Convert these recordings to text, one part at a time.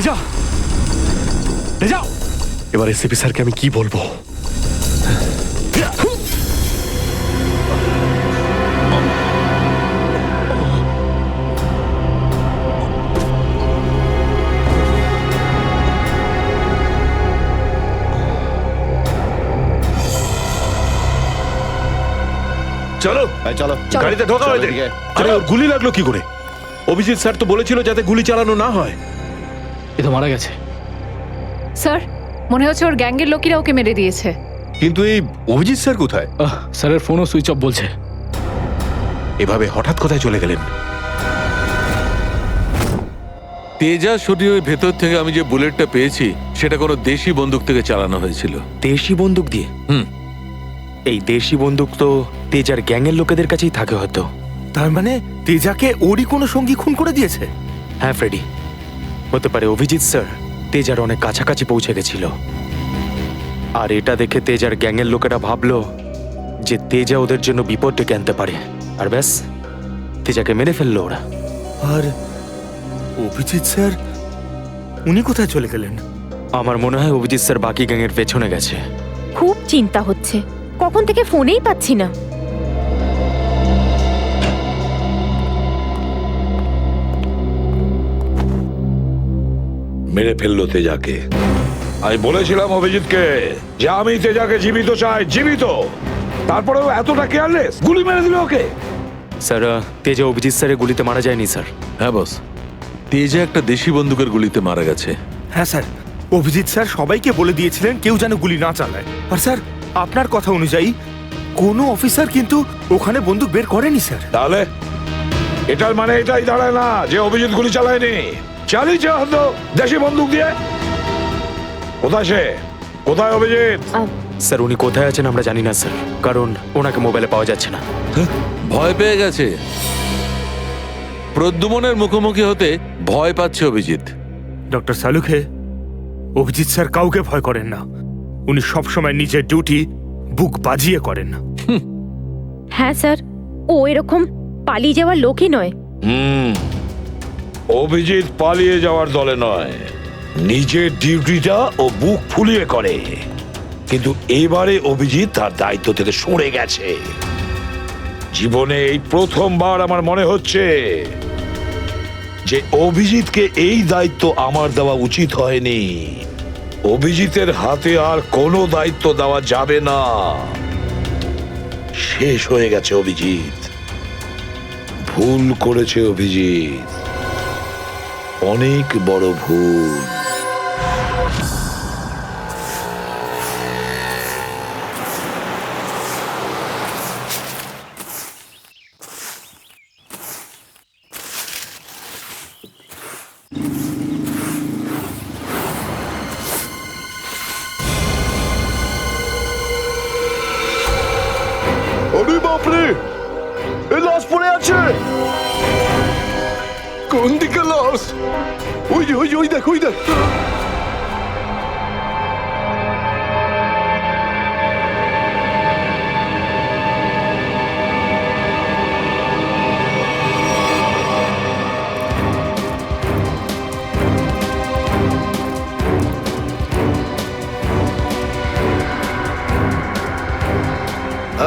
তেজা, তেজা, এবার এসিপি স্যারকে আমি কি বলবো? চলো চলো গাড়িতে ঢোকা হয়ে এদিকে। আরে ওর গুলি লাগলো কি করে? অভিজিৎ স্যার তো বলেছিল যাতে গুলি চালানো না হয়। এ তো মারা গেছে। স্যার, মনে হচ্ছে ওর গ্যাংয়ের লোকেরা ওকে মেরে দিয়েছে। কিন্তু এই অভিজিৎ স্যার কোথায়? স্যারের ফোনও সুইচ অফ বলছে। এভাবে হঠাৎ কোথায় চলে গেলেন? তেজা শরীরের ভেতর থেকে আমি যে বুলেটটা পেয়েছি সেটা কোনো দেশি বন্দুক থেকে চালানো হয়েছিল। দেশি বন্দুক দিয়ে? হুম। এই দেশি বন্দুক তো তেজার গ্যাংয়ের লোকেদের কাছেই থাকে হয়তো। তার মানে তেজাকে ওরই কোনো সঙ্গী খুন করে দিয়েছে? হ্যাঁ ফ্রেডি, হতে পারে অভিজিৎ স্যার তেজার অনেক কাছাকাছি পৌঁছে গেছিল, আর এটা দেখে তেজার গ্যাংয়ের লোকেরা ভাবলো যে তেজা ওদের জন্য বিপদ ডেকে আনতে পারে, আর ব্যাস তেজাকে মেরে ফেললো ওরা। আর অভিজিৎ স্যার উনি কোথায় চলে গেলেন? আমার মনে হয় অভিজিৎ স্যার বাকি গ্যাংয়ের পেছনে গেছে। খুব চিন্তা হচ্ছে, কখন থেকে ফোনেই পাচ্ছি না। মেরে ফেললো তেজাকে। আমি বলেছিলাম অভিজিৎকে যে আমি তেজাকে জীবিত চাই, জীবিত। তারপরেও এতটা কেয়ারলেস, গুলি মেরে দিল ওকে। স্যার, তেজা অভিজিৎ স্যারের গুলিতে মারা যায়নি স্যার। হ্যাঁ বস, তেজা একটা দেশি বন্দুকের গুলিতে মারা গেছে। হ্যাঁ স্যার, অভিজিৎ স্যার সবাইকে বলে দিয়েছিলেন কেউ যেন গুলি না চালায়। আর স্যার, আপনার কথা অনুযায়ী কোনো অফিসার কিন্তু ওখানে বন্দুক বের করেনি স্যার। তাহলে এটার মানে এটাই দাঁড়ায় না যে অভিজিৎ গুলি চালায়নি, চালিয়েছে হয়তো দেশি বন্দুক দিয়ে। কোথায় সে? কোথায় অভিজিৎ? স্যার উনি কোথায় আছেন আমরা জানি না স্যার, কারণ ওনাকে মোবাইলে পাওয়া যাচ্ছে না। ভয় পেয়ে গেছে। প্রদ্যুমনের মুখোমুখি হতে ভয় পাচ্ছে অভিজিৎ। ডক্টর সালুখে, অভিজিৎ স্যার কাউকে ভয় করেন না। উনি সবসময় নিজের ডিউটি বুক বাজিয়ে করেন। হ্যাঁ স্যার, ও এরকম পালিয়ে যাওয়ার লোকই নয়। অভিজিৎ পালিয়ে যাওয়ার দলে নয়, নিজের ডিউটিটা ও বুক ফুলিয়ে করে। কিন্তু এবারে অভিজিৎ তার দায়িত্ব থেকে সরে গেছে। জীবনে এই প্রথমবার আমার মনে হচ্ছে যে অভিজিৎকে এই দায়িত্ব আমার দেওয়া উচিত হয়নি। অভিজিতের হাতে আর কোনো দায়িত্ব দেওয়া যাবে না। শেষ হয়ে গেছে অভিজিৎ। ভুল করেছে অভিজিৎ, অনেক বড় ভুল। আরে বাপরে, এই লাশ পড়ে আছে। কোন দিকে লাশ? ওই যে, ওই দেখ, ওই দেখ।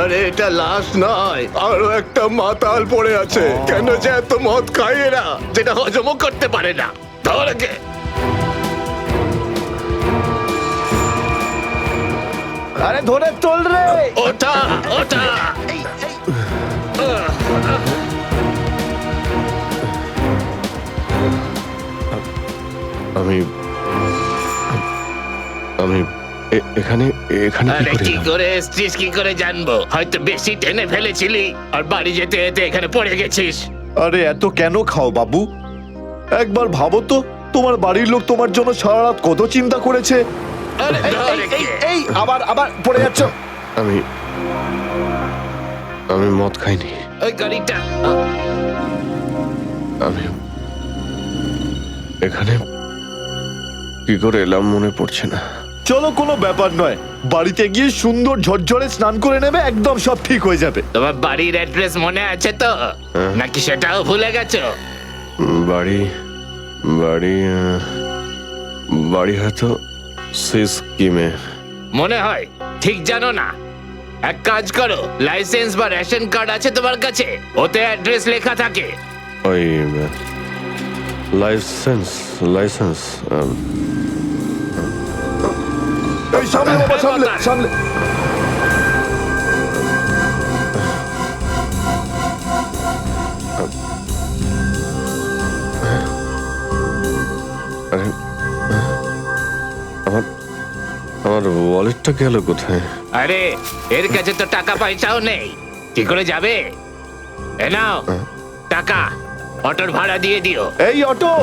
আরে এটা লাশ নয়, আরো একটা মাতাল পড়ে আছে। কেন যে এত মদ খায় এরা, যেটা হজমও করতে পারে না। ধরকে আরে ধরে তোল রে। ওটা ওটা আমি আমি এখানে এখানে কি আরে করে কি এলাম? করে এসছিস কি করে জানবো? হয়তো বেশি টেনে ফেলেছিলি আর বাড়ি যেতে যেতে এখানে পড়ে গেছিস। আরে এত কেন খাও বাবু? একবার ভাবো তো, তোমার বাড়ির লোক তোমার জন্য সারা রাত কত চিন্তা করেছে। আরে এই আবার আবার পড়ে যাচ্ছ। আমি মদ খাইনি। ওই গাড়িটা আমি এখানে কি করে এলাম মনে পড়ছে না। চলো, কোনো ব্যাপার নয়, বাড়িতে গিয়ে সুন্দর ঝরঝরে স্নান করে নেবে, একদম সব ঠিক হয়ে যাবে। তোমার বাড়ির অ্যাড্রেস মনে আছে তো, নাকি সেটাও ভুলে গেছো? বাড়ি বাড়ি বাড়ি হয়তো সিস্কিমে। মনে হয় ঠিক জানো না। এক কাজ করো, লাইসেন্স বা রেশন কার্ড আছে তোমার কাছে? ওতে অ্যাড্রেস লেখা থাকে। ওই লাইসেন্স লাইসেন্স এই সামনে বাবা, সামনে সামনে। আরে আমার আমার ওয়ালেটটা গেল কোথায়? আরে এর কাছে তো টাকা পয়সাও নেই, কি করে যাবে? এ নাও টাকা, অটোর ভাড়া দিয়ে দিও। এই অটো,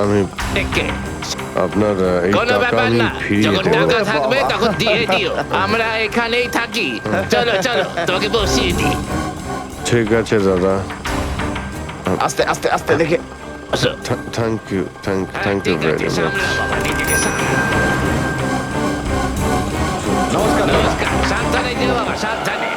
আমি দেখে আপনার এই কোনো টাকা ব্যাপার আমি না, ফিরিয়ে যখন দেবো। টাকা থাকবে তখন দিয়ে দিও। আমরা এখানেই থাকি। চলো চলো, তোমাকে বসিয়ে দিই। ঠিক আছে দাদা, আস্তে আস্তে আস্তে দেখে। আসো। থ্যাংক ইউ থ্যাংক ইউ ঠিক আছে, ভেরি মাচ। সামলাও বাবা, নিজেকে সামলাও। নমস্কার, সাবধানে যেও বাবা, সাবধানে।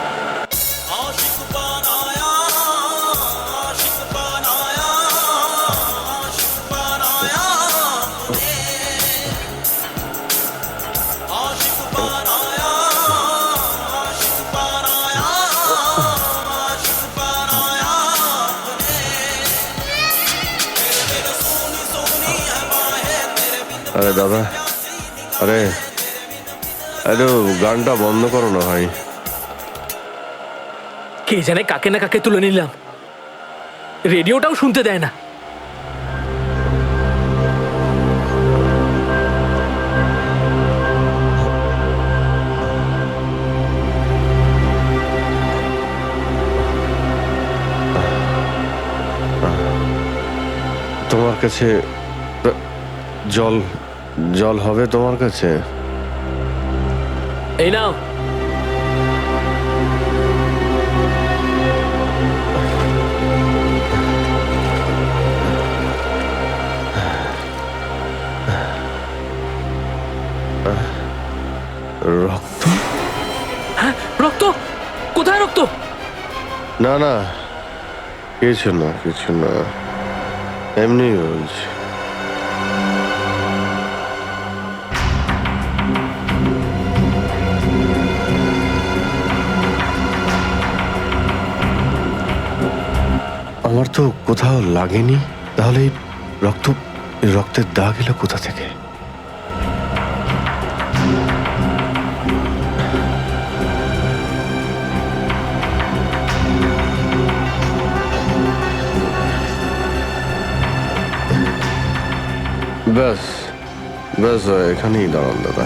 আরে দাদা, আরে আরে গানটা বন্ধ করো না ভাই। কে জানে কাকে না কাকে তুলে নিলাম, রেডিওটাও শুনতে দেয় না। তোমার কাছে জল জল হবে তোমার কাছে? এই নাও। রক্ত? হ্যাঁ, রক্ত? কোথায় রক্ত? না না, কিছু না কিছু না, এমনি বলছি। আমার তো কোথাও লাগেনি, তাহলে এই রক্তের দাগ এলো কোথা থেকে? ব্যাস ব্যাস, এখানেই দাঁড়ান দাদা।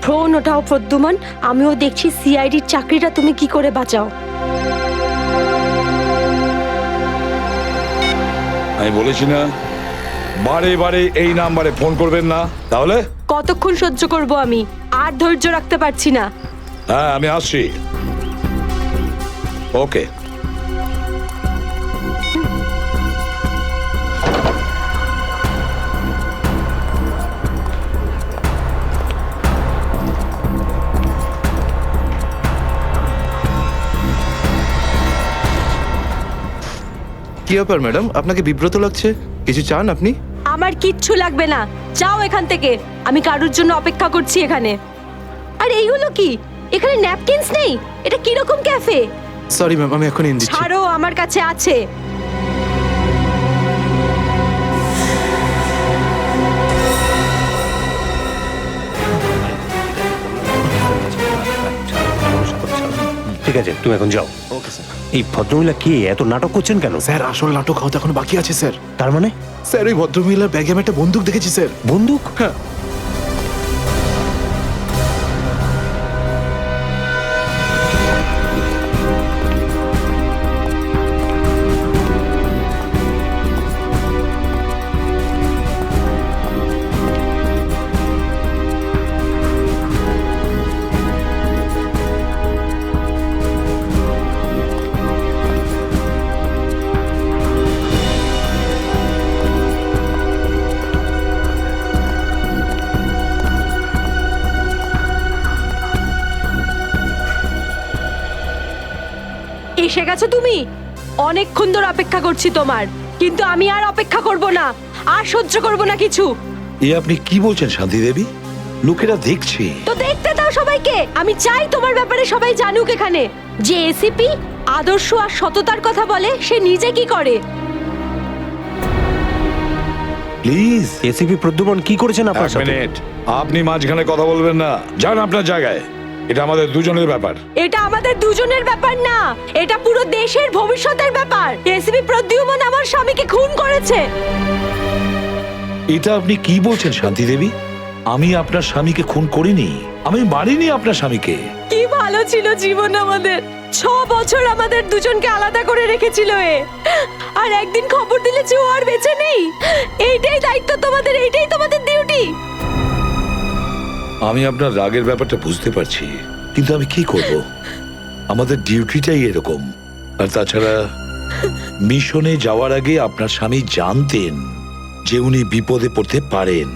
ফোন ওঠাও প্রদ্যুমান, আমিও দেখছি সিআইডির চাকরিটা তুমি কি করে বাঁচাও। আমি বলেছি না বারে বারে এই নাম্বারে ফোন করবেন না, তাহলে? কতক্ষণ সহ্য করব আমি, আর ধৈর্য রাখতে পারছি না। হ্যাঁ, আমি আসছি। ওকে। কি ব্যাপার ম্যাডাম, আপনাকে বিব্রত লাগছে? কিছু চান আপনি? আমার কিচ্ছু লাগবে না, যাও এখান থেকে। আমি কারুর জন্য অপেক্ষা করছি এখানে। আর এইগুলো কি? এখানে ন্যাপকিনস নেই? এটা কিরকম ক্যাফে? সরি ম্যাম, আমি এখন এনে দিচ্ছি। ছাড়ো, আমার কাছে আছে। ঠিক আছে, তুমি এখন যাও। এই ভদ্রমহিলা কি এত নাটক করছেন কেন? স্যার, আসল নাটক হয়তো এখন বাকি আছে স্যার। তার মানে? স্যার, ওই ভদ্রমহিলার ব্যাগে আমি একটা বন্দুক দেখেছি স্যার। বন্দুক? হ্যাঁ। এসে গেছো তুমি? অনেকক্ষণ ধরে অপেক্ষা করছি তোমার, কিন্তু আমি আর অপেক্ষা করব না, আর সহ্য করব না কিছু। এ আপনি কি বলছেন শান্তি দেবী? লোকেরা দেখছে। তো দেখতে দাও সবাইকে। আমি চাই তোমার ব্যাপারে সবাই জানুক এখানে, যে এসিপি আদর্শ আর সততার কথা বলে, সে নিজে কি করে। প্লিজ। এসিপি প্রদ্যুমন কি করেছেন আপনার সাথে? মিনিট, আপনি মাঝখানে কথা বলবেন না। যান আপনার জায়গায়। এটা আমাদের দুজনের ব্যাপার। এটা আমাদের দুজনের ব্যাপার না, এটা পুরো দেশের ভবিষ্যতের ব্যাপার। এসিপি প্রদ্যুমন আমার স্বামীকে খুন করেছে। এটা আপনি কি বলছেন শান্তি দেবী? আমি আপনার স্বামীকে খুন করিনি, আমি মারিনি আপনার স্বামীকে। কি ভালো ছিল জীবন আমাদের। 6 বছর আমাদের দুজনকে আলাদা করে রেখেছিল এ, আর একদিন খবর দিলে যে ও আর বেঁচে নেই। এইটাই দায়িত্ব তোমাদের, এইটাই তোমাদের ডিউটি। আমি আপনার রাগের ব্যাপারটা বুঝতে পারছি, কিন্তু আমি কি করব? আমাদের ডিউটিটাই এরকম। আর তাছাড়া মিশনে যাওয়ার আগে আপনার স্বামী জানতেন যে উনি বিপদে পড়তে পারেন।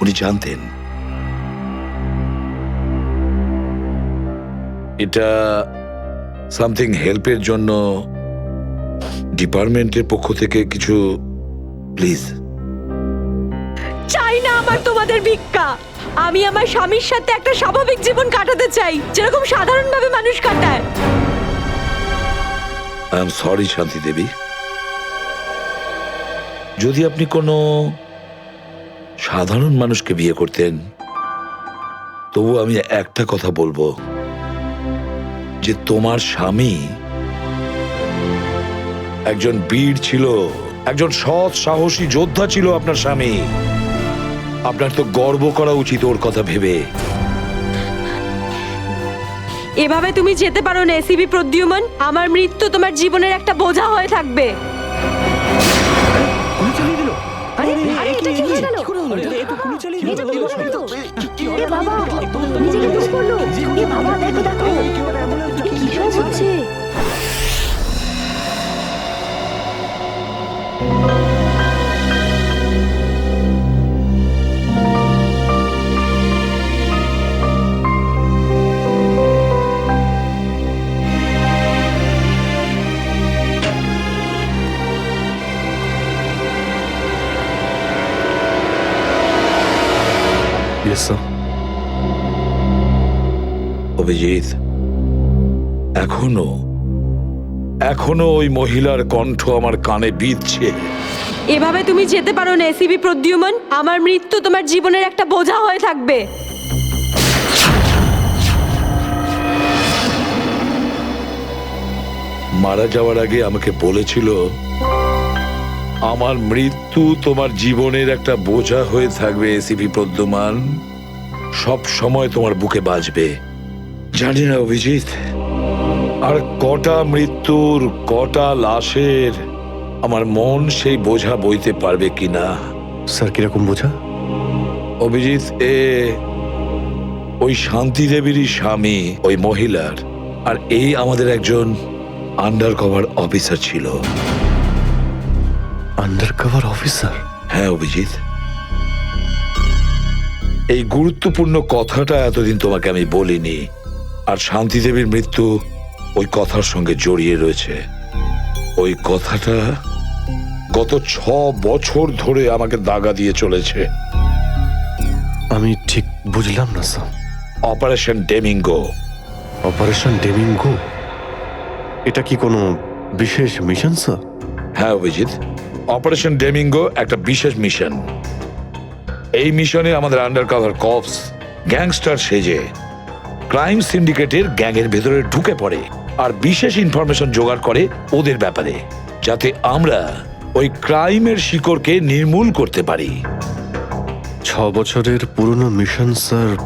উনি জানতেন। এটা সামথিং হেল্পের জন্য ডিপার্টমেন্টের পক্ষ থেকে কিছু প্লিজ। চাই না আমার তোমাদের ভিক্ষা। আমি আমার স্বামীর সাথে একটা স্বাভাবিক জীবন কাটাতে চাই, যেরকম সাধারণভাবে মানুষ কাটায়। আই এম সরি শান্তি দেবী। যদি আপনি কোনো সাধারণ মানুষকে বিয়ে করতেন, তবু আমি একটা কথা বলবো, যে তোমার স্বামী একজন বীর ছিল, একজন সৎ সাহসী যোদ্ধা ছিল আপনার স্বামী। আপনার তো গর্ব করা উচিত ওর কথা ভেবে। এভাবে তুমি যেতে পারো না এসিপি প্রদ্যুমন। আমার মৃত্যু তোমার জীবনের একটা বোঝা হয়ে থাকবে। অভিজিৎ, এখনো ওই মহিলার কণ্ঠ আমার কানে বিঁধছে। এভাবে তুমি যেতে পারো না এসিপি প্রদ্যুমন। আমার মৃত্যু তোমার জীবনের একটা বোঝা হয়ে থাকবে। মারা যাওয়ার আগে আমাকে বলেছিল, আমার মৃত্যু তোমার জীবনের একটা বোঝা হয়ে থাকবে এসিপি প্রদ্যুমান, সব সময় তোমার বুকে বাজবে। জানি না অভিজিৎ, আর কটা মৃত্যুর, কটা লাশের আমার মন সেই বোঝা বইতে পারবে কিনা। স্যার, কিরকম বোঝা? অভিজিৎ, ওই শান্তি দেবীরই স্বামী ওই মহিলার, আর এই আমাদের একজন আন্ডার কভার অফিসার ছিল। Under cover officer? হ্যাঁ অভিজিৎ, এই গুরুত্বপূর্ণ কথাটা এতদিন তোমাকে আমি বলিনি, আর শান্তি দেবীর মৃত্যু ওই কথার সঙ্গে জড়িয়ে রয়েছে। ওই কথাটা গত 6 বছর ধরে আমাকে দাগা দিয়ে চলেছে। আমি ঠিক বুঝলাম না স্যার। অপারেশন ডেমিঙ্গো। অপারেশন ডেমিঙ্গো? এটা কি কোনো বিশেষ মিশন স্যার? হ্যাঁ অভিজিৎ, অপারেশন ডেমিঙ্গো একটা বিশেষ মিশন। এই মিশনে আমাদের আন্ডার কভার কপস গ্যাংস্টার সেজে ক্রাইম সিন্ডিকেটের গ্যাংয়ের ভেতরে ঢুকে পড়ে আর বিশেষ ইনফরমেশন জোগাড় করে ওদের ব্যাপারে, যাতে আমরা ওই ক্রাইমের শিকড়কে নির্মূল করতে পারি। 6 বছরের পুরনো মিশন স্যার।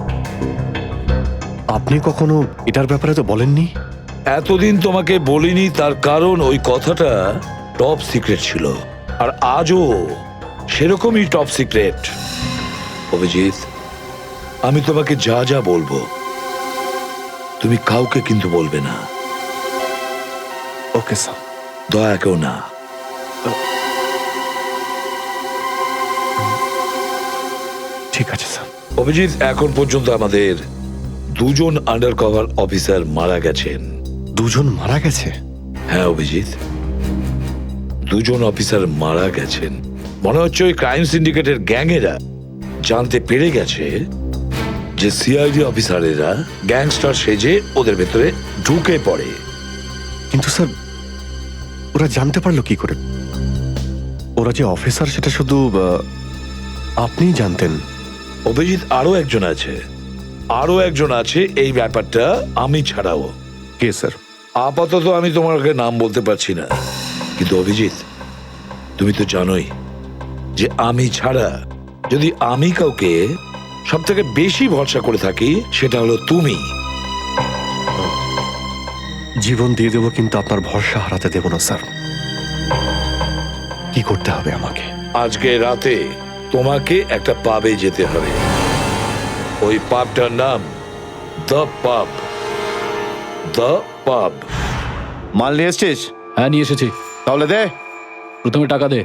আপনি কখনো এটার ব্যাপারে তো বলেননি। এতদিন তোমাকে বলিনি তার কারণ ওই কথাটা টপ সিক্রেট ছিল, আর আজও সেরকমই টপ সিক্রেট। অভিজিৎ, আমি তোমাকে যা যা বলবো তুমি কাউকে কিন্তু বলবে না। Okay sir. দয়া কেউ না। ঠিক আছে স্যার। অভিজিৎ, এখন পর্যন্ত আমাদের 2 জন আন্ডার কভার অফিসার মারা গেছেন। 2 জন মারা গেছে? হ্যাঁ অভিজিৎ, 2 জন অফিসার মারা গেছেন। মনে হচ্ছে ওই ক্রাইম সিন্ডিকেটের গ্যাংয়েরা জানতে পেরে গেছে যে সিআইডি অফিসারেরা গ্যাংস্টার সেজে ওদের ভেতরে ঢুকে পড়ে। কিন্তু স্যার, ওরা জানতে পারলো কি করে? ওরা যে অফিসার সেটা শুধু আপনিই জানতেন। অভিজিৎ, আরো একজন আছে এই ব্যাপারটা আমি ছাড়াও। কে স্যার? আপাতত আমি তোমাকে নাম বলতে পারছি না, কিন্তু অভিজিৎ তুমি তো জানোই যে আমি ছাড়া যদি আমি কাউকে সব থেকে বেশি ভরসা করে থাকি সেটা হলো তুমি। জীবন দিয়ে দেবো, কিন্তু আপনার ভরসা হারাতে দেব না স্যার। কি করতে হবে আমাকে? আজকে রাতে তোমাকে একটা পাবে যেতে হবে। ওই পাবটার নাম দ্য পাব। দ্য পাব। মাল নিয়ে এসছিস? হ্যাঁ নিয়ে এসেছি। তাহলে দে। প্রথমে টাকা দে।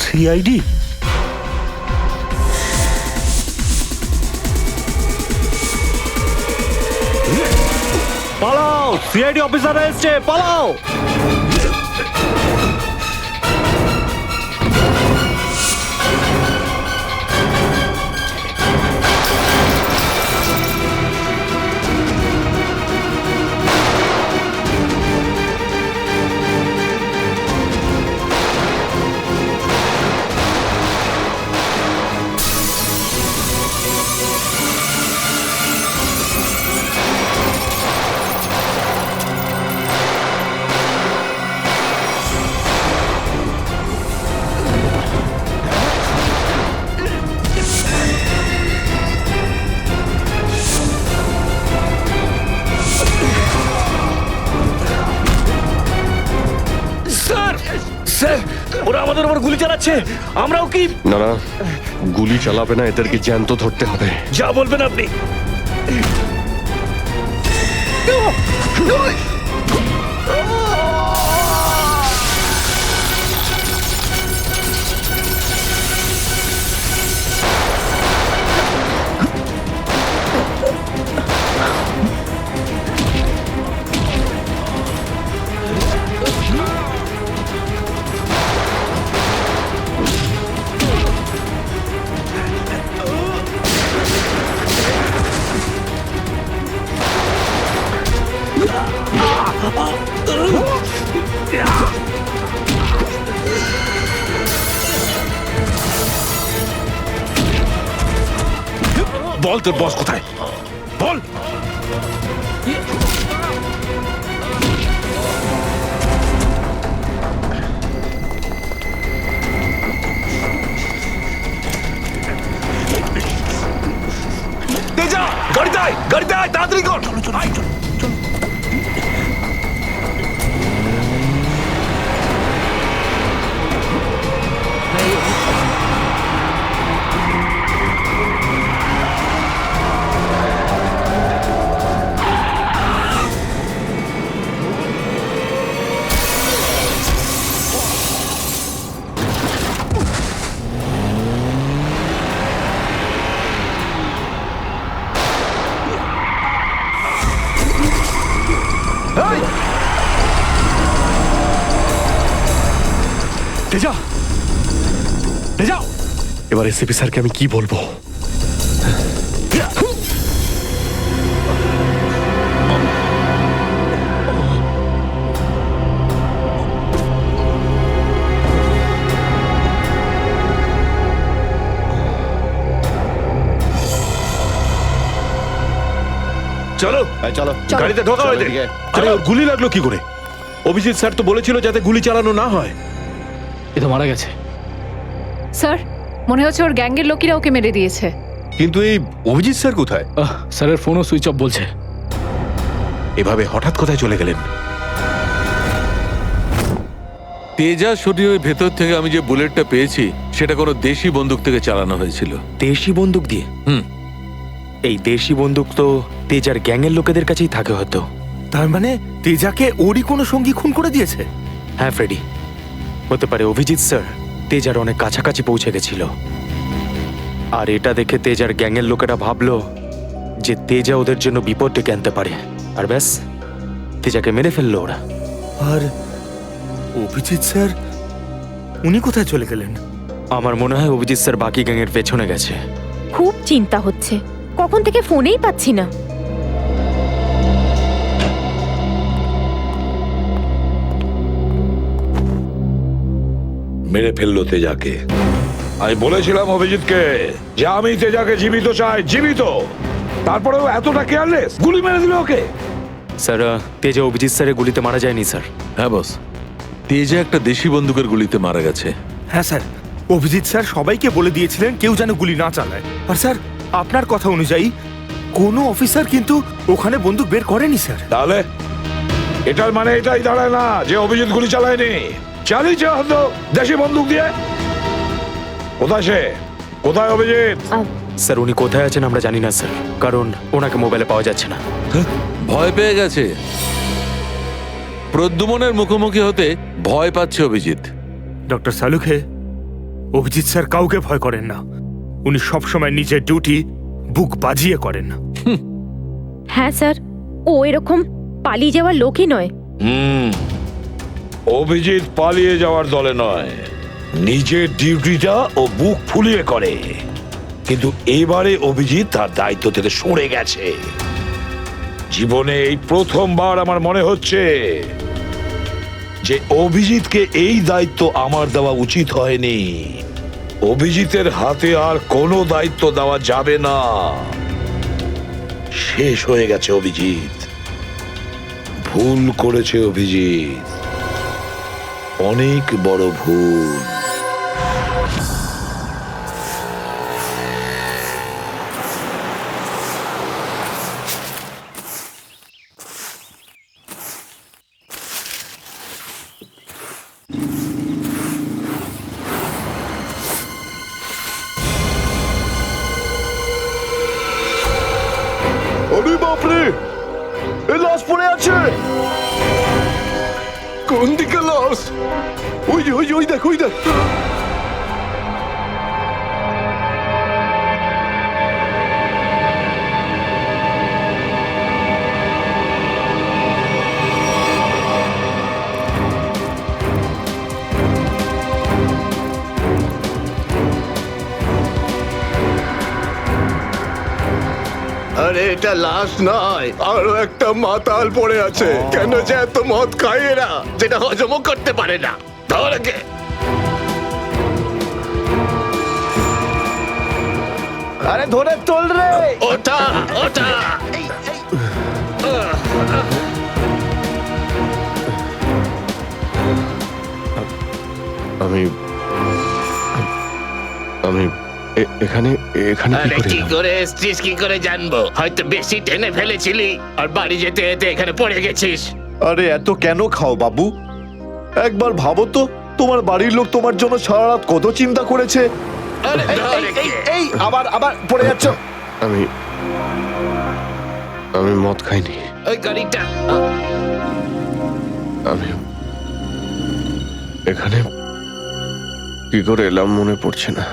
সিআইডি? পালাও! সিআইডি অফিসার এসছে, পালাও! স্যার ওরা আমাদের উপর গুলি চালাচ্ছে আমরাও কি না না, গুলি চালাবে না, এদেরকে জ্যান্ত ধরতে হবে। যা বলবেন আপনি বল তোর বস কোথায়, বল। তেজা গাড়িতে আয় তাড়াতাড়ি কর তেজা, তেজা, এবার এসিপি স্যারকে আমি কি বলবো? চলো চলো গাড়িতে ঢোকা চলো হয়েছে। এদিকে। আরে ওর গুলি লাগলো কি করে? অভিজিৎ স্যার তো বলেছিল যাতে গুলি চালানো না হয়। এ তো মারা গেছে। স্যার মনে হচ্ছে ওর গ্যাংয়ের লোকেরা ওকে মেরে দিয়েছে। কিন্তু এই অভিজিৎ স্যার কোথায়? স্যারের ফোনও সুইচ অফ বলছে। এভাবে হঠাৎ কোথায় চলে গেলেন? তেজা শরীরের ভেতর থেকে আমি যে বুলেটটা পেয়েছি সেটা কোনো দেশি বন্দুক থেকে চালানো হয়েছিল। দেশি বন্দুক দিয়ে হুম। এই দেশি বন্দুক তো তেজার গ্যাংয়ের লোকেদের কাছেই থাকে হয়তো। তার মানে তেজাকে ওরই কোনো সঙ্গী খুন করে দিয়েছে? হ্যাঁ ফ্রেডি, হতে পারে অভিজিৎ স্যার তেজার অনেক কাছাকাছি পৌঁছে গেছিল, আর এটা দেখে তেজার গ্যাংয়ের লোকেরা ভাবলো যে তেজা ওদের জন্য বিপদ ডেকে আনতে পারে, আর ব্যাস তেজাকে মেরে ফেললো ওরা। আর অভিজিৎ স্যার উনি কোথায় চলে গেলেন? আমার মনে হয় অভিজিৎ স্যার বাকি গ্যাংয়ের পেছনে গেছে। খুব চিন্তা হচ্ছে, কখন থেকে ফোনেই পাচ্ছি না। মেরে ফেললো তেজাকে। আমি বলেছিলাম অভিজিৎকে যে আমি তেজাকে জীবিত চাই, জীবিত। তারপরেও এতটা কেয়ারলেস, গুলি মেরে দিল ওকে। স্যার তেজা অভিজিৎ স্যারের গুলিতে মারা যায়নি স্যার। হ্যাঁ বস, তেজা একটা দেশি বন্দুকের গুলিতে মারা গেছে। হ্যাঁ স্যার, অভিজিৎ স্যার সবাইকে বলে দিয়েছিলেন কেউ যেন গুলি না চালায়। আর স্যার আপনার কথা অনুযায়ী কোনো অফিসার কিন্তু ওখানে বন্দুক বের করেনি স্যার। তাহলে এটার মানে এটাই দাঁড়ায় না যে অভিজিৎ গুলি চালায়নি, চালিয়েছে হয়তো দেশি বন্দুক দিয়ে। কোথায় সে? কোথায় অভিজিৎ? স্যার উনি কোথায় আছেন আমরা জানি না স্যার, কারণ ওনাকে মোবাইলে পাওয়া যাচ্ছে না। ভয় পেয়ে গেছে। প্রদ্যুমনের মুখোমুখি হতে ভয় পাচ্ছে অভিজিৎ। ডক্টর সালুখে, অভিজিৎ স্যার কাউকে ভয় করেন না। উনি সবসময় নিজের ডিউটি বুক বাজিয়ে করেন। হ্যাঁ স্যার, ও এরকম পালিয়ে যাওয়ার লোকই নয়। অভিজিৎ পালিয়ে যাওয়ার দলে নয়, নিজের ডিউটিটা ও বুক ফুলিয়ে করে। কিন্তু এবারে অভিজিৎ তার দায়িত্ব থেকে সরে গেছে। জীবনে এই প্রথমবার আমার মনে হচ্ছে যে অভিজিৎকে এই দায়িত্ব আমার দেওয়া উচিত হয়নি। অভিজিতের হাতে আর কোনো দায়িত্ব দেওয়া যাবে না। শেষ হয়ে গেছে অভিজিৎ। ভুল করেছে অভিজিৎ, অনেক বড় ভুল। কোন দিকে লস? ওই যে, ওই যে, ওই দেখ, ওই দেখ। আরে এটা লাশ নয়, আরো একটা মাতাল পড়ে আছে। কেন যে এত মদ খায় এরা, যেটা হজমও করতে পারে না। ধর একে। আরে ধরে তোল রে। ওটা ওটা আমি আমি এখানে এখানে কি আরে করে কি এলাম? করে এসছিস কি করে জানবো? হয়তো বেশি টেনে ফেলেছিলি আর বাড়ি যেতে যেতে এখানে পড়ে গেছিস। আরে এত কেন খাও বাবু? একবার ভাবো তো, তোমার বাড়ির লোক তোমার জন্য সারা রাত কত চিন্তা করেছে। আরে ধর একে। এই আবার আবার পড়ে যাচ্ছ। আমি আমি মদ খাইনি। ওই গাড়িটা আমি এখানে কি করে এলাম মনে পড়ছে না।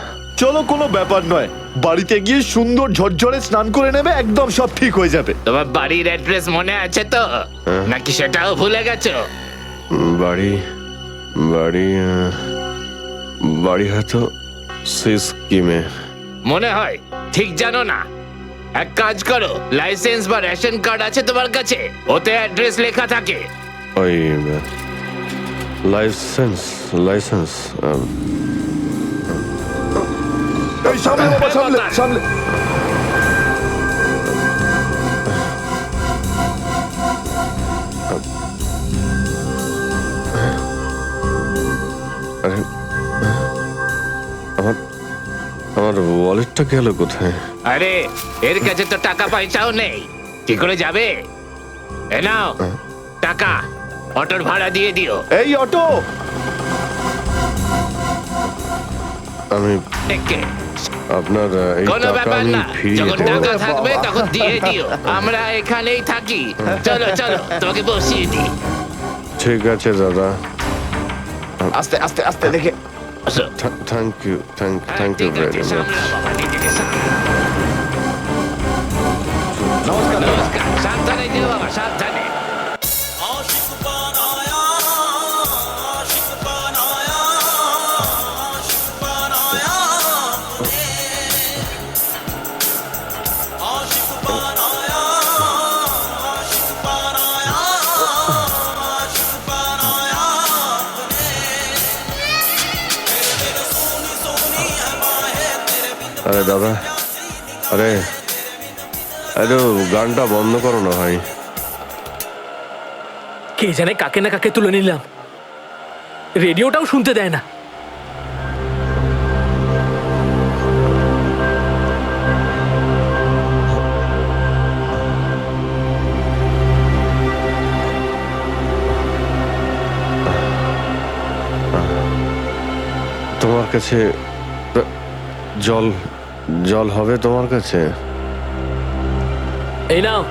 চলো, কোনো ব্যাপার নয়, বাড়িতে গিয়ে সুন্দর ঝরঝরে স্নান করে নেবে, একদম সব ঠিক হয়ে যাবে। তোমার বাড়ির অ্যাড্রেস মনে আছে তো, নাকি সেটাও ভুলে গেছো? বাড়ি বাড়ি বাড়ি হয়তো সিস্কিমে। মনে হয় ঠিক জানো না। এক কাজ করো, লাইসেন্স বা রেশন কার্ড আছে তোমার কাছে? ওতে অ্যাড্রেস লেখা থাকে। ওই লাইসেন্স লাইসেন্স এই সামনে বাবা, সামনে সামনে। আরে আমার আমার ওয়ালেটটা গেল কোথায়? আরে এর কাছে তো টাকা পয়সাও নেই, কি করে যাবে? এ নাও টাকা, অটোর ভাড়া দিয়ে দিও। এই অটো। আমি একে আপনার এই কোনো টাকা ব্যাপার আমি না, ফিরিয়ে যখন দেবো। টাকা থাকবে তখন দিয়ে দিও। আমরা এখানেই থাকি। চলো চলো, তোমাকে বসিয়ে দিই। ঠিক আছে দাদা, আস্তে আস্তে আস্তে দেখে। থ্যাংক ইউ থ্যাংক ইউ ঠিক ভেরি আছে, মাচ। সামলাও বাবা, নিজেকে সামলাও। নমস্কার, সাবধানে যেও বাবা, সাবধানে। আরে দাদা, আরে আরে গানটা বন্ধ করো না ভাই। কে জানে কাকে না কাকে তুলে নিলাম, রেডিওটাও শুনতে দেয় না। তোমার কাছে জল জল হবে তোমার কাছে? এই নাও।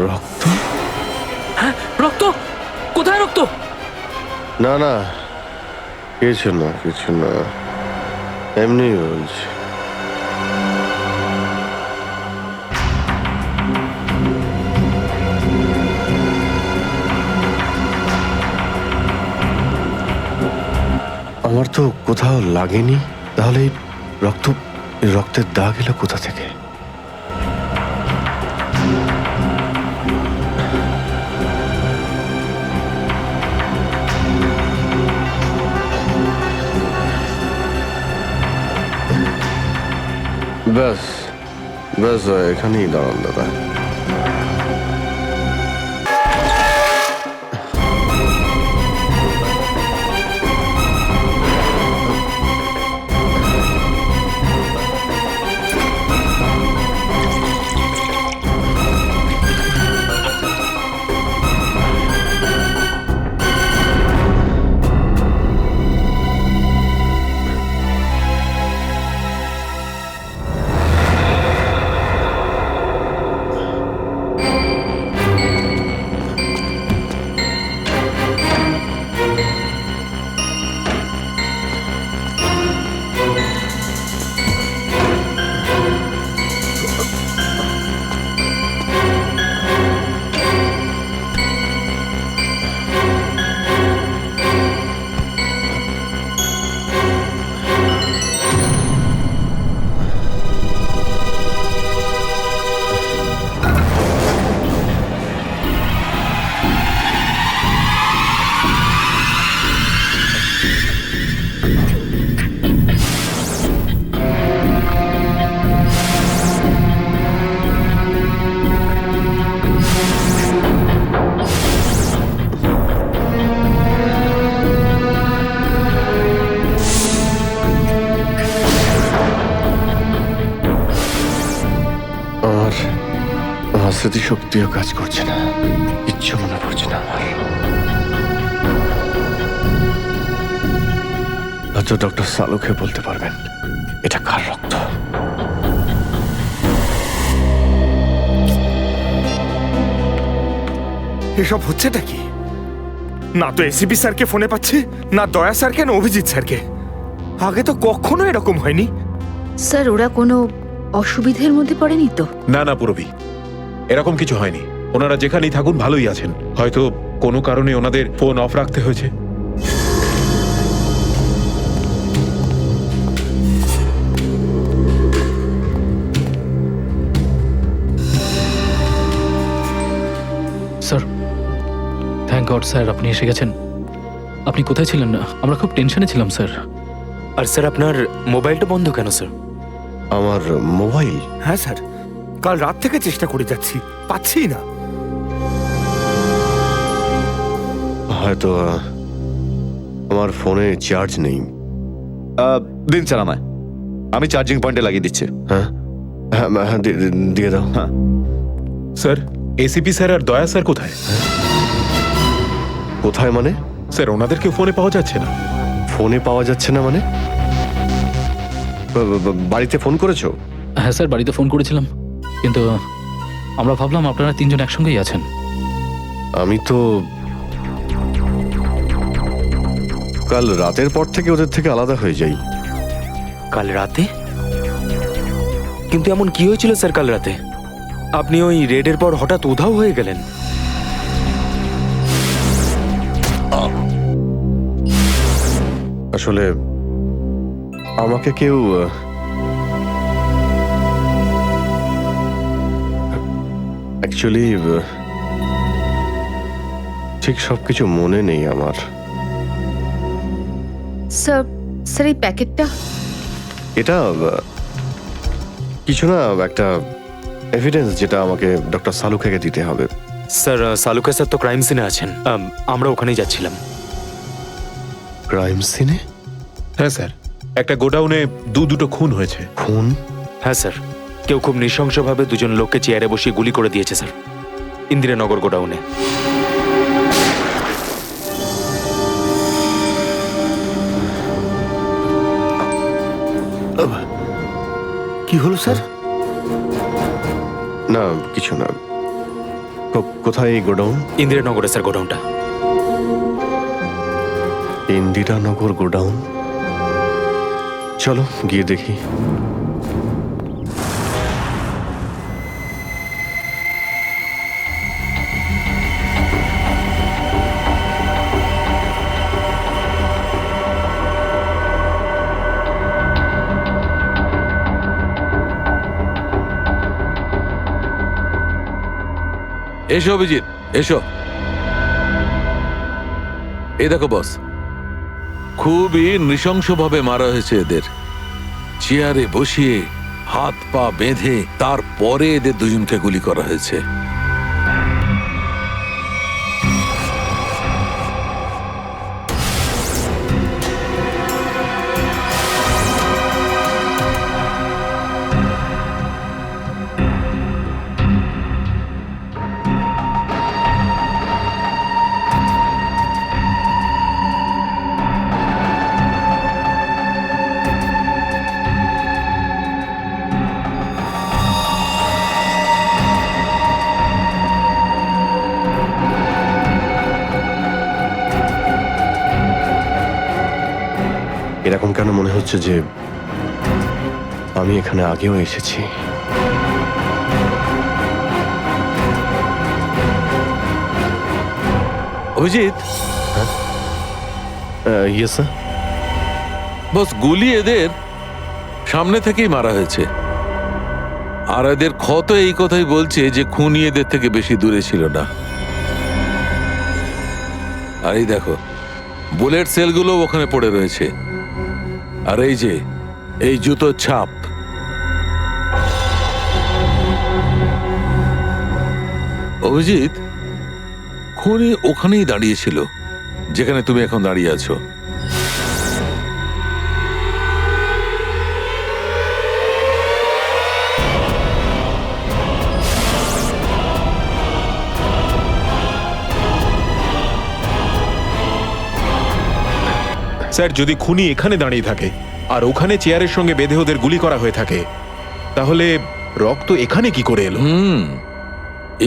রক্ত? হ্যাঁ, রক্ত? কোথায় রক্ত? না না, কিছু না কিছু না, এমনি বলছি। আমার তো কোথাও লাগেনি, তাহলে এই রক্তের দাগ এলো কোথা থেকে? ব্যাস ব্যাস, এখানেই দাঁড়ান দাদা। স্মৃতিশক্তিও কাজ করছে না, কিচ্ছু মনে পড়ছে না আমার। হয়তো ডক্টর সালুকে বলতে পারবেন এটা কার রক্ত। এসব হচ্ছেটা কি? না তো এসিপি স্যারকে ফোনে পাচ্ছি, না দয়া স্যারকে, না অভিজিৎ স্যারকে। আগে তো কখনো এরকম হয়নি। স্যার ওরা কোনো অসুবিধের মধ্যে পড়েনি তো? না না পুরবি, এরকম কিছু হয়নি। ওনারা যেখানেই থাকুন ভালোই আছেন। হয়তো কোনো কারণে ওনাদের ফোন অফ রাখতে হয়েছে। স্যার, থ্যাংক গড স্যার আপনি এসে গেছেন। আপনি কোথায় ছিলেন? আমরা খুব টেনশনে ছিলাম স্যার। আর স্যার আপনার মোবাইলটা বন্ধ কেন স্যার? আমার মোবাইল? হ্যাঁ স্যার, কাল রাত থেকে চেষ্টা করে যাচ্ছি, পাচ্ছি না। হয়তো আমার ফোনে চার্জ নেই। দিন স্যার আমায়, আমি চার্জিং পয়েন্টে লাগিয়ে দিচ্ছি। হ্যাঁ হ্যাঁ হ্যাঁ, দিয়ে দাও। হ্যাঁ স্যার, এসিপি স্যার আর দয়া স্যার কোথায়? কোথায় মানে? স্যার ওনাদেরকে ফোনে পাওয়া যাচ্ছে না। ফোনে পাওয়া যাচ্ছে না মানে? বাড়িতে ফোন করেছো? হ্যাঁ স্যার, বাড়িতে ফোন করেছিলাম, কিন্তু আমরা ভাবলাম আপনারা তিনজন একসঙ্গেই আছেন। আমি তো কাল রাতের পর থেকে ওদের থেকে আলাদা হয়ে যাই। কাল রাতে? কিন্তু এমন কি হয়েছিল স্যার কাল রাতে? আপনি ওই রেডের পর হঠাৎ উধাও হয়ে গেলেন। আসলে আমাকে কেউ অ্যাকচুয়ালি ঠিক সবকিছু মনে নেই আমার। স্যার, স্যার এই প্যাকেটটা? এটা কিছু না, একটা এভিডেন্স যেটা আমাকে ডক্টর সালুকে দিতে হবে। স্যার সালুকা স্যার তো ক্রাইম সিনে আছেন, আমরা ওখানেই যাচ্ছিলাম। ক্রাইম সিনে? হ্যাঁ স্যার, একটা গোডাউনে দুটো খুন হয়েছে। খুন? হ্যাঁ স্যার, কেউ খুব নৃশংসভাবে দুজন লোককে চেয়ারে বসিয়ে গুলি করে দিয়েছে স্যার, ইন্দিরানগর গোডাউনে। কি হলো স্যার? না কিছু না। কোথায় এই গোডাউন? ইন্দিরানগরে স্যার গোডাউনটা। ইন্দিরানগর গোডাউন? চলো গিয়ে দেখি। এসো অভিজিৎ, এসো। এই দেখো বস, খুবই নৃশংসভাবে মারা হয়েছে এদের। চেয়ারে বসিয়ে হাত পা বেঁধে তারপরে এদের দুজনকে গুলি করা হয়েছে। এরকম কেন মনে হচ্ছে যে আমি এখানে আগেও এসেছি? Abhijit, yes sir. বস গুলি এদের সামনে থেকেই মারা হয়েছে, আর এদের ক্ষত এই কথাই বলছে যে খুনি এদের থেকে বেশি দূরে ছিল না। আর এই দেখো, বুলেট সেলগুলো ওখানে পড়ে রয়েছে, আর এই যে এই জুতোর ছাপ। অভিজিৎ, খুনি ওখানেই দাঁড়িয়েছিল যেখানে তুমি এখন দাঁড়িয়ে আছো। স্যার যদি খুনি এখানে দাঁড়িয়ে থাকে আর ওখানে চেয়ারের সঙ্গে বেঁধে ওদের গুলি করা হয়ে থাকে, তাহলে রক্ত এখানে কি করে এলো?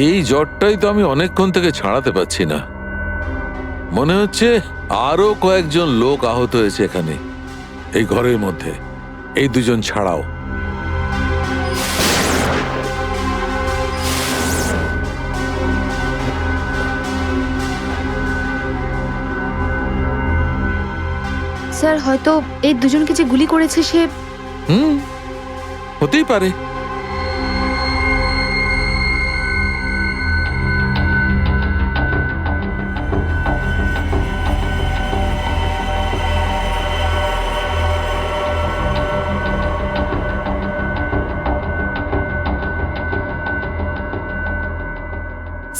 এই জ্বরটাই তো আমি অনেকক্ষণ থেকে ছাড়াতে পারছি না। মনে হচ্ছে আরো কয়েকজন লোক আহত হয়েছে এখানে, এই ঘরের মধ্যে, এই দুজন ছাড়াও। স্যার হয়তো এই দুজনকে যে গুলি করেছে সে হতেই পারে।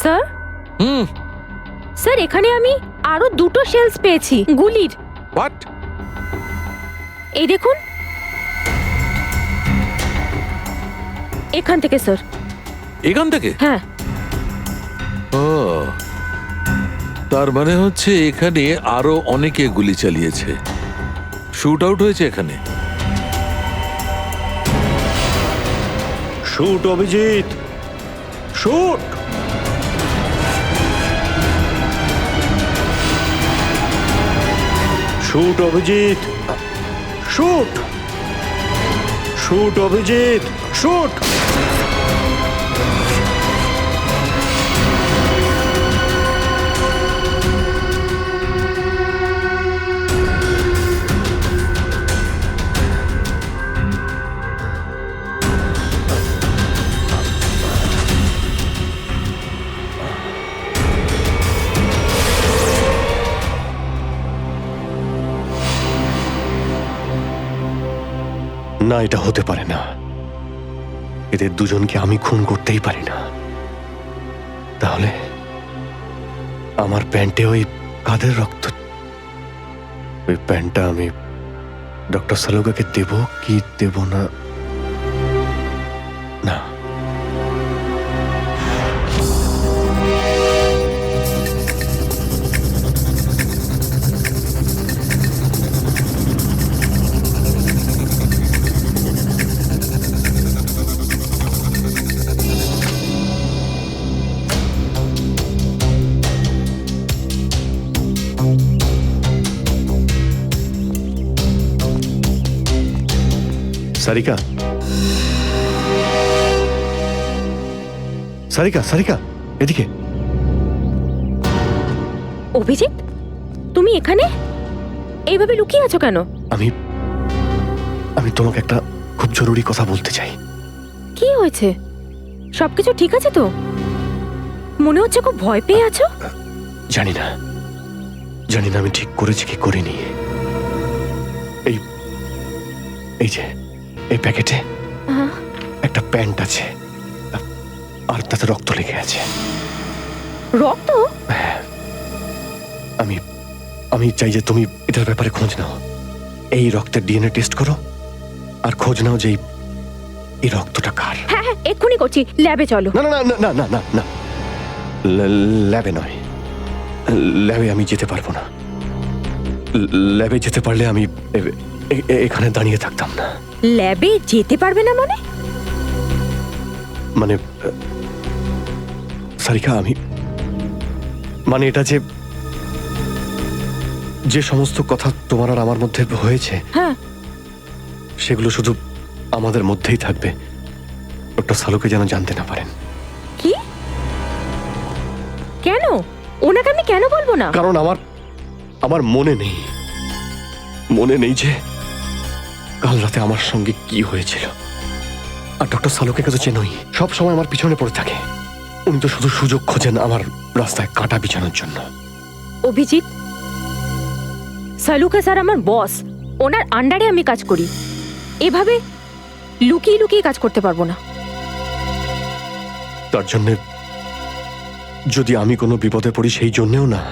স্যার স্যার এখানে আমি আরো দুটো শেলস পেয়েছি গুলির। হোয়াট? এই দেখুন, এখান থেকে স্যার। এখান থেকে? হ্যাঁ। ও, তার মানে হচ্ছে এখানে আরো অনেকে গুলি চালিয়েছে, শুট আউট হয়েছে এখানে। Shoot Abhijit, shoot. Shoot Abhijit, shoot. Shoot Abhijit, shoot. না, এটা হতে পারে না। এদের দুজনকে আমি খুন করতেই পারি না। তাহলে আমার প্যান্টে ওই কাদের রক্ত? ওই প্যান্টটা আমি ডক্টর সালুকাকে দেব কি দেব না? না, সারিকা, সারিকা, সারিকা, এদিকে। অভিজিৎ, তুমি এখানে এইভাবে লুকিয়ে আছো কেন? আমি আমি তোমাকে একটা খুব জরুরি কথা বলতে চাই। কি হয়েছে? সবকিছু ঠিক আছে তো? মনে হচ্ছে খুব ভয় পেয়ে আছো। জানি না, জানি না আমি ঠিক করেছি কি করিনি। এই এই যে এই প্যাকেটে একটা প্যান্ট আছে, আর তাতে রক্ত লেগে আছে। রক্ত? আমি আমি চাই যে তুমি এটার ব্যাপারে খোঁজ নাও। এই রক্তের ডিএনএ টেস্ট করো আর খোঁজ নাও যে এই রক্তটা কার। হ্যাঁ হ্যাঁ, এক্ষুনি করছি। ল্যাবে চলো। না না না না না না না, ল্যাবে নয়। ল্যাবে আমি যেতে পারবো না। ল্যাবে যেতে পারলে আমি এখানে দাঁড়িয়ে থাকতাম না। ল্যাবে যেতে পারবে না মানে? মানে সারিকা, আমি মানে এটা যে যে সমস্ত কথা তোমার আর আমার মধ্যে হয়েছে, হ্যাঁ, সেগুলো শুধু আমাদের মধ্যেই থাকবে। ডক্টর সালুকে যেন জানতে না পারেন। কি? কেন? ওনাকে আমি কেন বলবো না? কারণ আমার মনে নেই যে কাল রাতে আমার সঙ্গে কি হয়েছিল। আর ডক্টর সালুকে কাছে চেনই, সব সময় আমার পিছনে পড়ে থাকে। উনি তো শুধু সুযোগ খোঁজেন আমার রাস্তায় কাঁটা বিছানোর জন্য। অভিজিৎ, সালুকা স্যার আমার বস, ওনার আন্ডারে আমি কাজ করি। এভাবে লুকিয়ে লুকিয়ে কাজ করতে পারবো না। তার জন্য যদি আমি কোনো বিপদে পড়ি, সেই জন্যেও না,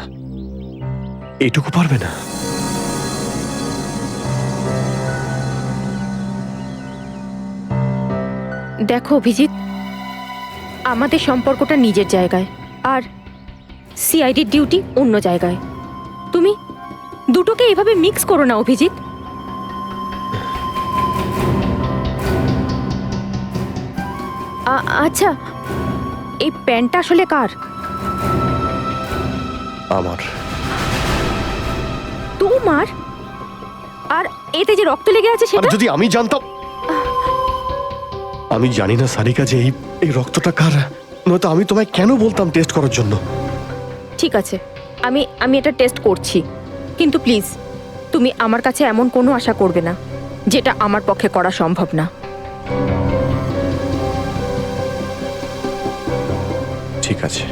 এইটুকু পারবে না? দেখো অভিজিৎ, আমাদের সম্পর্কটা নিজের জায়গায় আর সিআইডির ডিউটি অন্য জায়গায়। তুমি দুটোকে এভাবে মিক্স করো না অভিজিৎ। আচ্ছা, এই প্যান্টটা আসলে কার? আমার। তোমার? আর এতে যে রক্ত লেগে আছে আর সেটা? যদি আমি জানতাম। আমি জানি না সারিকা যে এই রক্তটা কার, নয়তো আমি তোমায় কেন বলতাম টেস্ট করার জন্য। ঠিক আছে, আমি এটা টেস্ট করছি, কিন্তু প্লিজ তুমি আমার কাছে এমন কোনো আশা করবে না যেটা আমার পক্ষে করা সম্ভব না। ঠিক আছে,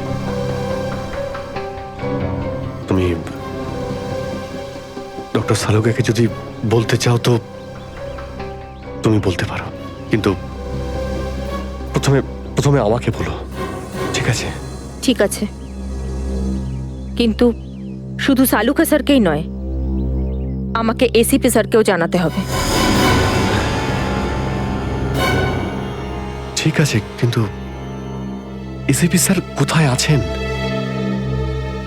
তুমি ডক্টর সালুকাকে যদি বলতে চাও তো তুমি বলতে পারো, কিন্তু প্রথমে আমাকে বলো, ঠিক আছে? ঠিক আছে, কিন্তু শুধু সালুকা স্যারকেই নয়, আমাকে এসিপি স্যারকেও জানাতে হবে। ঠিক আছে, কিন্তু এসিপি স্যার কোথায় আছেন?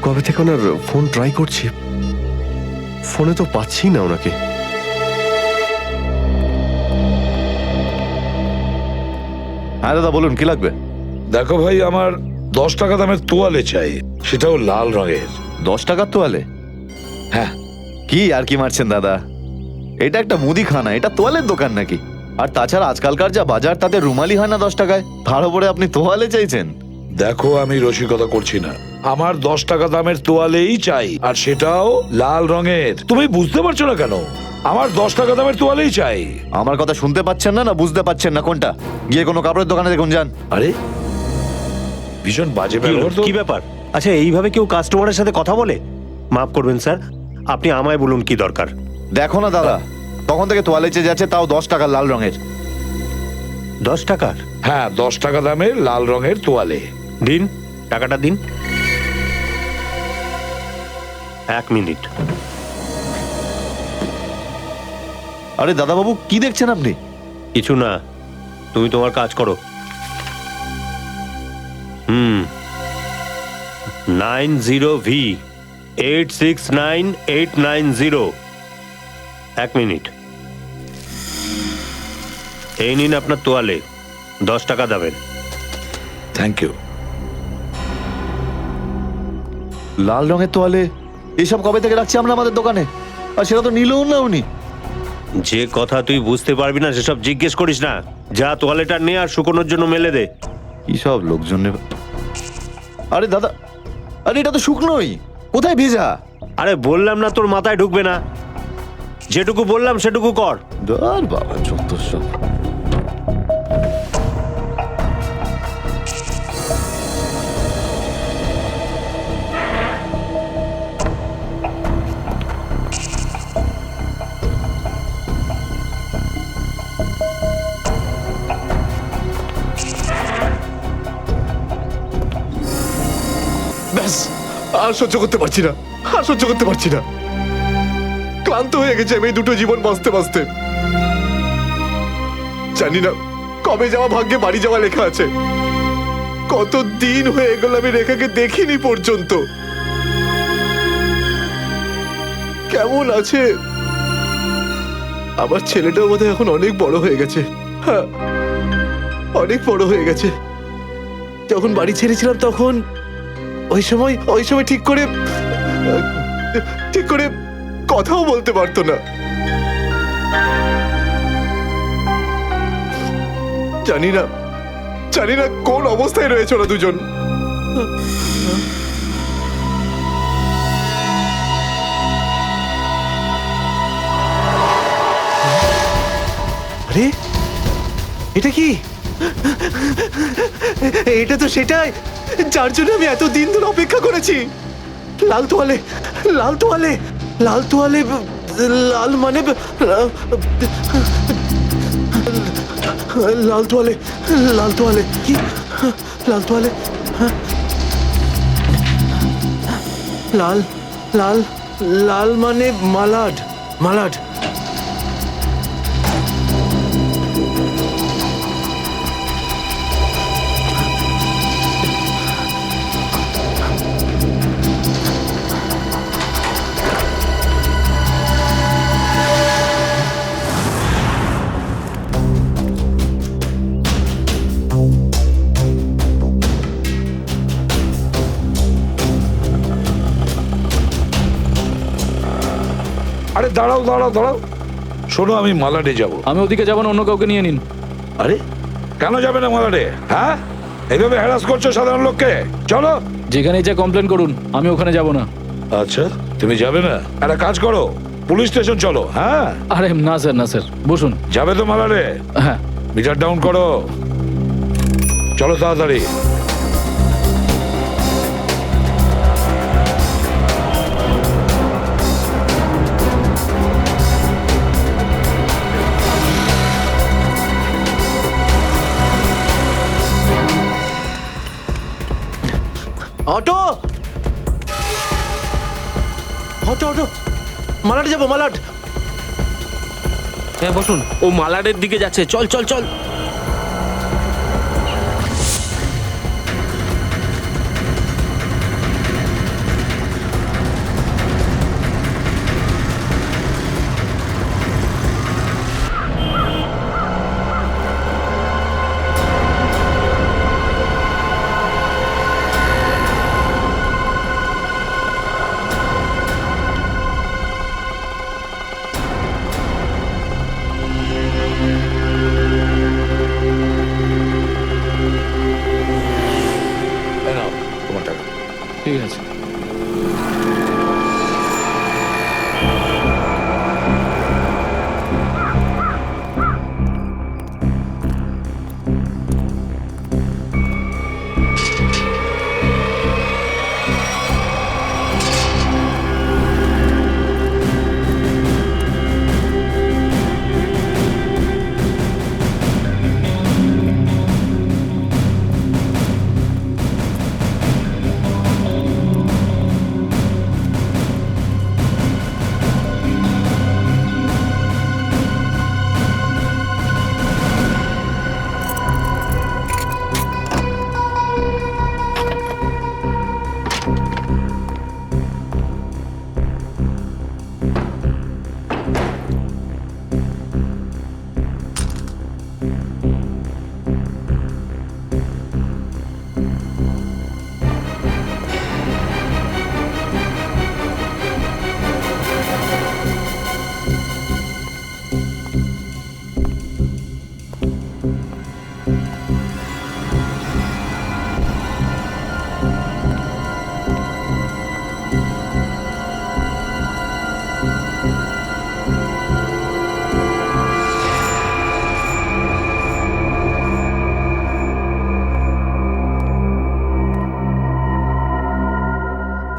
কবে থেকে ওনার ফোন ট্রাই করছি, ফোনে তো পাচ্ছি না ওনাকে। হ্যাঁ দাদা বলুন, কি লাগবে? দেখো ভাই, আমার 10 টাকা দামের তোয়ালে চাই, সেটাও লাল রঙের। 10 টাকার তোয়ালে? হ্যাঁ। কি আর কি মারছেন দাদা, এটা একটা মুদিখানা, এটা তোয়ালের দোকান নাকি? আর তাছাড়া আজকালকার যা বাজার, তাতে রুমালি হয় না 10 টাকায়, তার উপরে আপনি তোয়ালে চাইছেন? দেখো, আমি রসিকতা করছি না, আমার 10 টাকা দামের তোয়ালেই চাই, আর সেটাও লাল রঙের। তুমি বুঝতে পারছো না কেন? আমার 10 টাকা দামের তোয়ালেই চাই। আমার কথা শুনতে পাচ্ছেন না, না বুঝতে পাচ্ছেন না? কোনটা? গিয়ে কোনো কাপড়ের দোকানে দেখুন, যান। আরে, ভীষণ বাজে ব্যবহার তো। কি ব্যাপার? আচ্ছা, এইভাবে কেউ কাস্টমারের সাথে কথা বলে? মাফ করবেন স্যার, আপনি আমায় বলুন কি দরকার। দেখো না দাদা, তখন থেকে তোয়ালে চেয়ে যাচ্ছে, তাও 10 টাকা লাল রঙের। 10 টাকার? হ্যাঁ, 10 টাকা দামের লাল রঙের তোয়ালে। দিন, টাকাটা দিন। 1 মিনিট। আরে দাদা বাবু, কি দেখছেন আপনি? কিছু না, তুমি তোমার কাজ করো। 90V 869890। 1 মিনিট। এই নিন আপনার তোয়ালে, 10 টাকা দেবেন। Thank you. লাল রঙের তোয়ালে এসব কবে থেকে রাখছি আমরা আমাদের দোকানে, আর সেটা তো নিলও না উনি। যে কথা তুই বুঝতে পারবি না সেসব জিজ্ঞেস করিস না। যা তোয়ালেটা নে আর শুকোনোর জন্য মেলে দে। কি সব লোকজন নেবে। আরে দাদা, আরে এটা তো শুকনোই, কোথায় ভেজা? আরে বললাম না তোর মাথায় ঢুকবে না, যেটুকু বললাম সেটুকু কর। ধর বাবা, যত সব। ব্যাস, আর সহ্য করতে পারছি না, আর সহ্য করতে পারছি না। ক্লান্ত হয়ে গেছে আমি এই দুটো জীবন বাঁচতে বাঁচতে। জানি না কবে যাওয়া ভাগ্যে বাড়ি যাওয়া লেখা আছে। কত দিন হয়ে গেল আমি রেখাকে দেখিনি পর্যন্ত। কেমন আছে? আমার ছেলেটাও বোধহয় এখন অনেক বড় হয়ে গেছে। হ্যাঁ, অনেক বড় হয়ে গেছে। যখন বাড়ি ছেড়েছিলাম তখন ওই সময় ঠিক করে কথাও বলতে পারতো না। জানি না কোন অবস্থায় রয়েছে ওরা দুজন। আরে এটা কি? এটা তো সেটাই যার জন্য আমি এত দিন ধরে অপেক্ষা করেছি। লাল তোয়ালে, লাল তোয়ালে, লাল তোয়ালে, লাল মানে লাল তোয়ালে, লাল তোয়ালে, কি লাল তোয়ালে? লাল লাল লাল মানে মালাড, মালাড। দাঁড়াও দাঁড়াও দাঁড়াও, শোনো আমি মালাডে যাব। আমি ওদিকে যাবো না, অন্য কাউকে নিয়ে নিন। আরে কেন যাবে না মালাডে? হ্যাঁ, এইভাবে হ্যারাস করছো সাধারণ লোককে। চলো। যেখানে যা কমপ্লেন করুন, আমি ওখানে যাব না। আচ্ছা তুমি যাবে না? একটা কাজ করো, পুলিশ স্টেশন চলো। হ্যাঁ আরে না স্যার, না স্যার, বসুন। যাবে তো মালাডে? হ্যাঁ। মিটার ডাউন করো, চলো তাড়াতাড়ি। অটো, অটো, অটো, মালাট যাবো, মালাট। হ্যাঁ বসুন। ও মালাটের দিকে যাচ্ছে, চল চল চল। এই নাও তোমার টাকা। ঠিক আছে।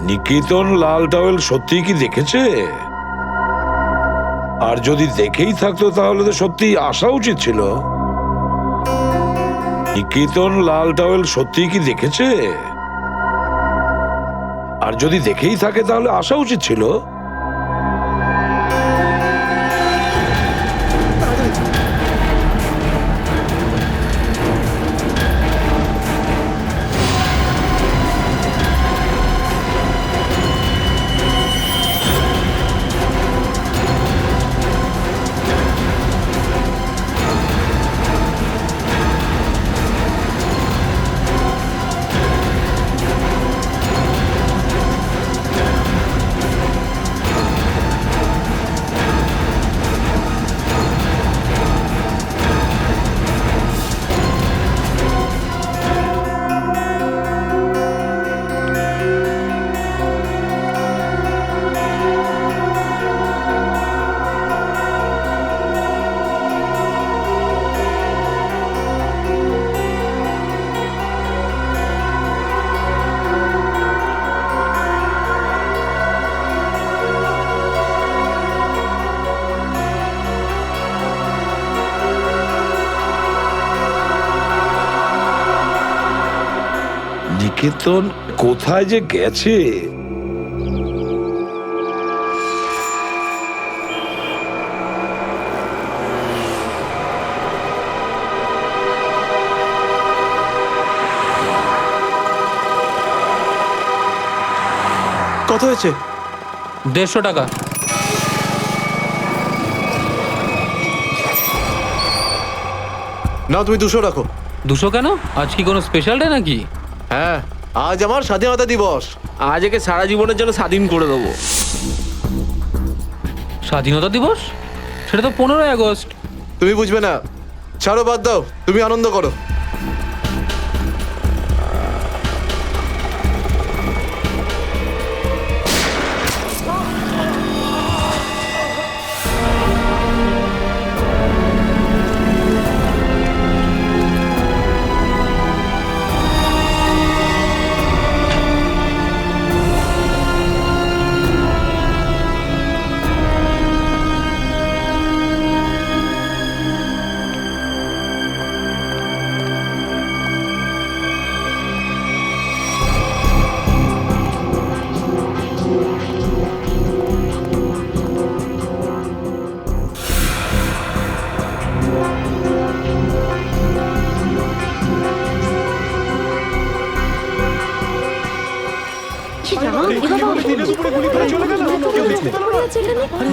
নিকেতন লাল টাওয়েল সত্যিই কি দেখেছে? আর যদি দেখেই থাকতো তাহলে তো সত্যি আসা উচিত ছিল। নিকেতন লাল টাওয়েল সত্যিই কি দেখেছে? আর যদি দেখেই থাকে তাহলে আসা উচিত ছিল। নিকেতন কোথায় যে গেছে? কত হয়েছে? 150 টাকা। নাও তুমি 200 রাখো। 200 কেন? আজ কি কোনো স্পেশাল ডে নাকি? হ্যাঁ, আজ আমার স্বাধীনতা দিবস। আজ একে সারা জীবনের জন্য স্বাধীন করে দেবো। স্বাধীনতা দিবস? সেটা তো 15ই আগস্ট। তুমি বুঝবে না, ছাড়ো, বাদ দাও, তুমি আনন্দ করো।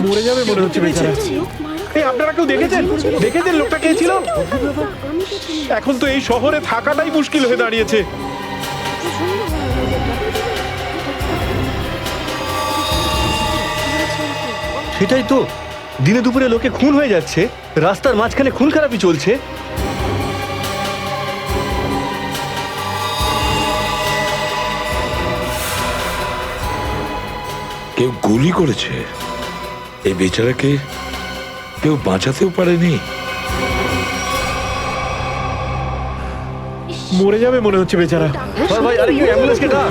মরে যাবে মনে হচ্ছে বেচারা। এই আপনারা কেউ দেখেছেন লোকটা কে ছিল? এখন তো এই শহরে থাকাটাই মুশকিল হয়ে দাঁড়িয়েছে। সেটাই তো, দিনে দুপুরে লোকে খুন হয়ে যাচ্ছে, রাস্তার মাঝখানে খুন খারাপি চলছে। কেউ গুলি করেছে, এই বেচারাকে কেউ বাঁচাতেও পারেনি। মরে যাবে মনে হচ্ছে বেচারা। ভাই, আরে কেউ অ্যাম্বুলেন্সকে ডাক।